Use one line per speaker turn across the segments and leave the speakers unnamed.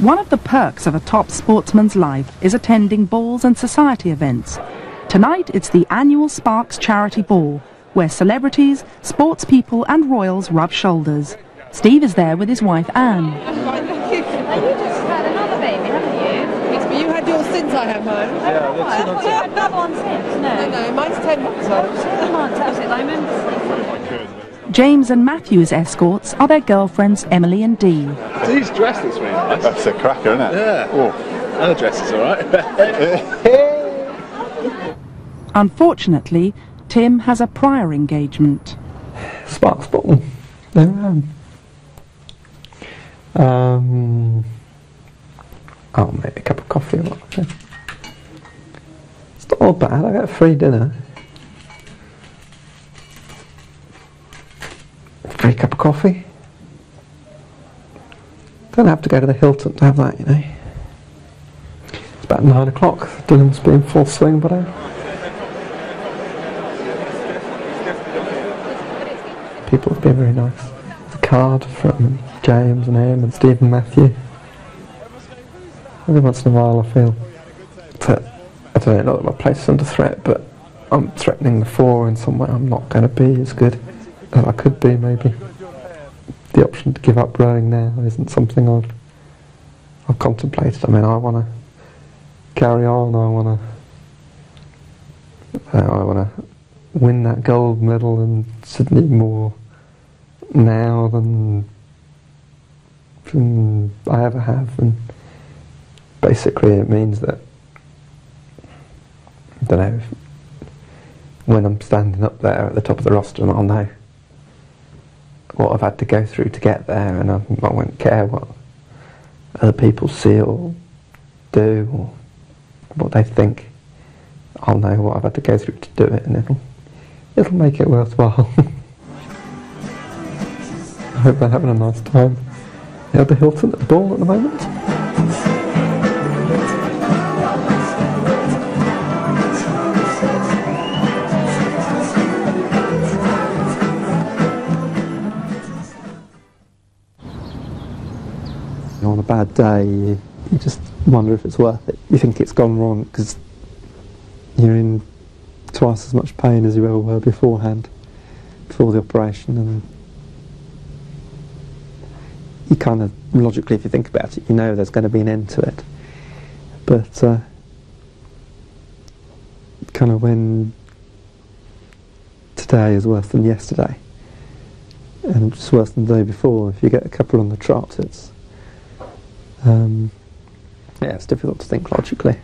One of the perks of a top sportsman's life is attending balls and society events. Tonight it's the annual Sparks Charity Ball, where celebrities, sports people and royals rub shoulders. Steve is there with his wife Anne.
I'm fine, thank you. And you just had another baby, haven't you? It's, but you had yours since I had mine.
Yeah,
I thought you had another one since, no? No, mine's 10 months old. 10 months, that's it, I remember.
James and Matthew's escorts are their girlfriends Emily and Dee.
Dee's dress looks really nice.
That's a cracker, isn't it?
Yeah.
Oh.
And the dress is alright.
Unfortunately, Tim has a prior engagement.
Sparks ball. I'll make a cup of coffee or something. It's not all bad, I get a free dinner. Free cup of coffee. Don't have to go to the Hilton to have that, you know. It's about 9 o'clock. Dinner must be in full swing by now. People have been very nice. The card from James and Em and Steve and Matthew. Every once in a while I feel that, I don't know, not that my place is under threat, but I'm threatening the four in some way. I'm not going to be as good as I could be, maybe. The option to give up rowing now isn't something I've contemplated. I mean, I want to carry on. I want to win that gold medal in Sydney more now than I ever have, and basically it means that, I don't know, when I'm standing up there at the top of the roster, I'll know what I've had to go through to get there, and I won't care what other people see or do or what they think. I'll know what I've had to go through to do it, and it'll make it worthwhile. I hope they're having a nice time at the Hilton at the ball at the moment. On a bad day, you just wonder if it's worth it. You think it's gone wrong because you're in twice as much pain as you ever were beforehand, before the operation, and you kind of, logically, if you think about it, you know there's going to be an end to it. But kind of when today is worse than yesterday, and it's worse than the day before, if you get a couple on the trot, it's difficult to think logically.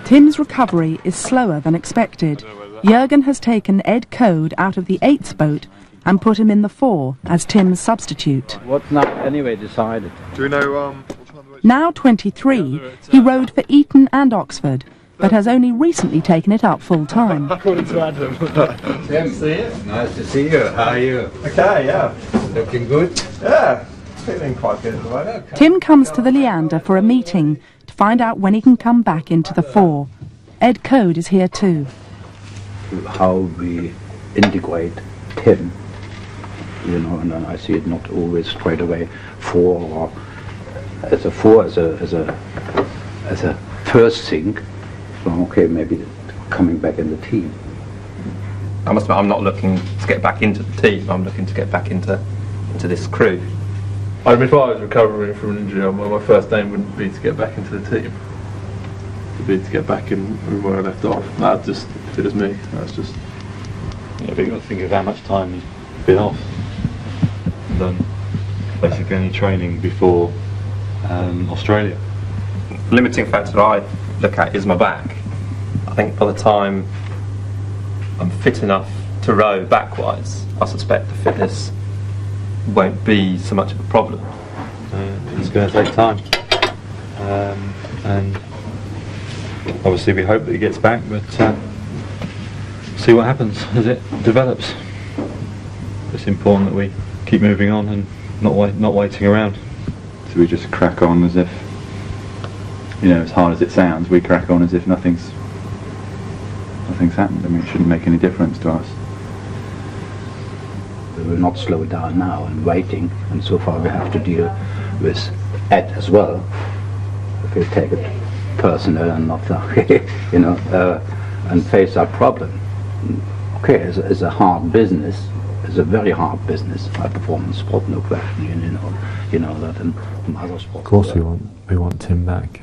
Tim's recovery is slower than expected. Jürgen has taken Ed Code out of the 8th boat and put him in the 4 as Tim's substitute.
What's not anyway decided?
Do we know
Now 23, he rowed for Eton and Oxford, but has only recently taken it up full time.
According to Adam.
Tim,
See you.
nice to see you. How are you?
Okay, yeah.
Looking good?
Yeah. Feeling quite good at the moment.
Tim comes to the Leander for a meeting to find out when he can come back into the 4. Ed Code is here too.
How we integrate Tim, you know, and I see it not always straight away as a first thing. So okay, maybe coming back in the team.
I must admit, I'm not looking to get back into the team. I'm looking to get back into this crew.
I mean, if I was recovering from an injury, my first aim wouldn't be to get back into the team. It would be to get back in where I left off. That just, if it was me, that's just...
Yeah, but you've got to think of how much time you've been off. Done basically any training before Australia.
The limiting factor I look at is my back. I think by the time I'm fit enough to row backwise, I suspect the fitness won't be so much of a problem.
It's going to take time, and obviously we hope that he gets back, but see what happens as it develops. It's important that we keep moving on and not waiting around.
So we just crack on as if, you know, as hard as it sounds, we crack on as if nothing's happened. I mean, it shouldn't make any difference to us.
We will not slow down now and waiting, and so far we have to deal with Ed as well. if you take it personal and not, you know, and face that problem. Okay, it's a hard business. It's a very hard business. High performance sport, no question. You know that in other sports.
Of course, we want Tim back.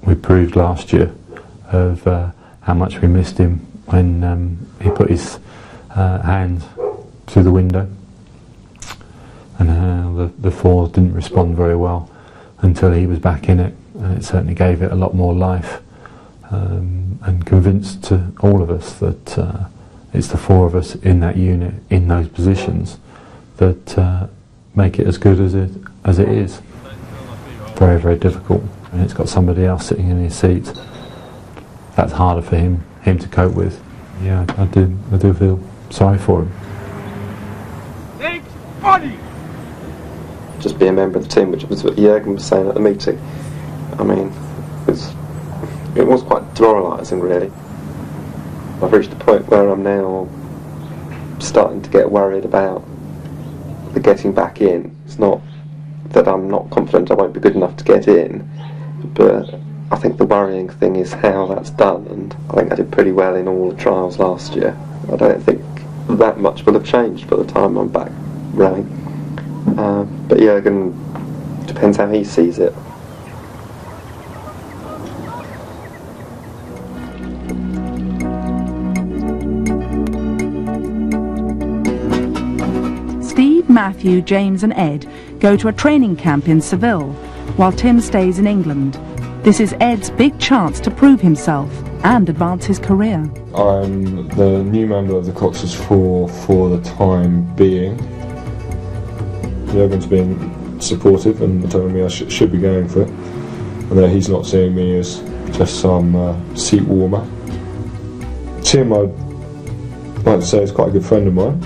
We proved last year of how much we missed him when he put his hand through the window, and how the fours didn't respond very well until he was back in it, and it certainly gave it a lot more life, and convinced to all of us that it's the four of us in that unit, in those positions, that make it as good as it is. Very, very difficult, and it's got somebody else sitting in his seat. That's harder for him to cope with. Yeah, I do feel sorry for him.
It's funny.
Just be a member of the team, which was what Jürgen was saying at the meeting. I mean, it was quite demoralising, really. I've reached a point where I'm now starting to get worried about the getting back in. It's not that I'm not confident I won't be good enough to get in, but I think the worrying thing is how that's done, and I think I did pretty well in all the trials last year. I don't think that much will have changed by the time I'm back rowing. But Jürgen, depends how he sees it.
Steve, Matthew, James and Ed go to a training camp in Seville, while Tim stays in England. This is Ed's big chance to prove himself and advance his career.
I'm the new member of the Cox's Four for the time being. Jürgen's been supportive and telling me I should be going for it, and that he's not seeing me as just some seat warmer. Tim, I'd like to say, is quite a good friend of mine.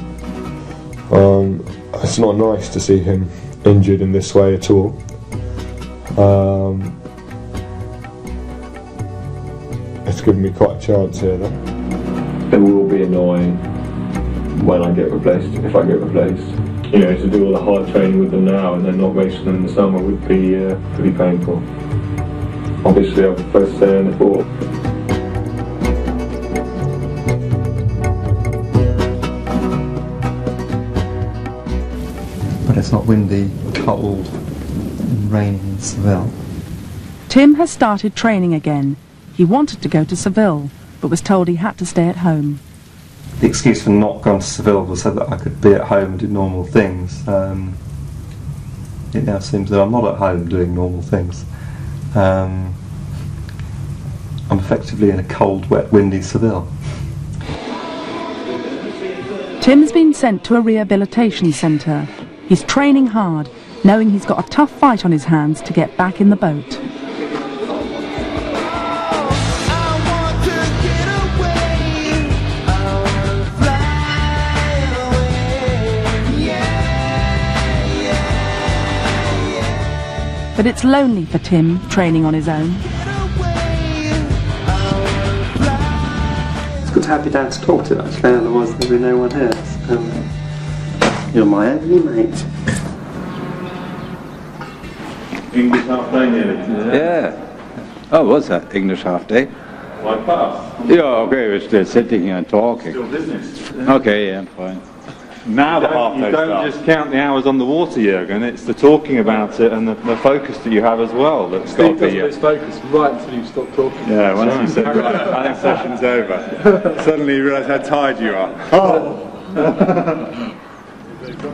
It's not nice to see him injured in this way at all. It's given me quite a chance here though. It will be annoying when I get replaced, if I get replaced. You know, to do all the hard training with them now and then not racing them in the summer would be pretty painful. Obviously I prefer to stay in the four.
But it's not windy, cold, and raining in Seville.
Tim has started training again. He wanted to go to Seville, but was told he had to stay at home.
The excuse for not going to Seville was so that I could be at home and do normal things. It now seems that I'm not at home doing normal things. I'm effectively in a cold, wet, windy Seville.
Tim's been sent to a rehabilitation centre. He's training hard, knowing he's got a tough fight on his hands to get back in the boat. But it's lonely for Tim, training on his own.
It's good to have you down to talk to, actually, otherwise there'd be no one here. You're my only mate.
English half day nearly.
Yeah. Oh, was that English half day?
Like fast.
Yeah, okay, we're still sitting here and talking.
Still business.
Okay, yeah, fine.
Now the half day You don't just count the hours on the water, Jürgen, it's the talking about it and the focus that you have as well that's got to be...
Steve doesn't lose focus right until you stop talking.
Yeah, once you said, right, I think session's over. Suddenly you realise how tired you are. Oh!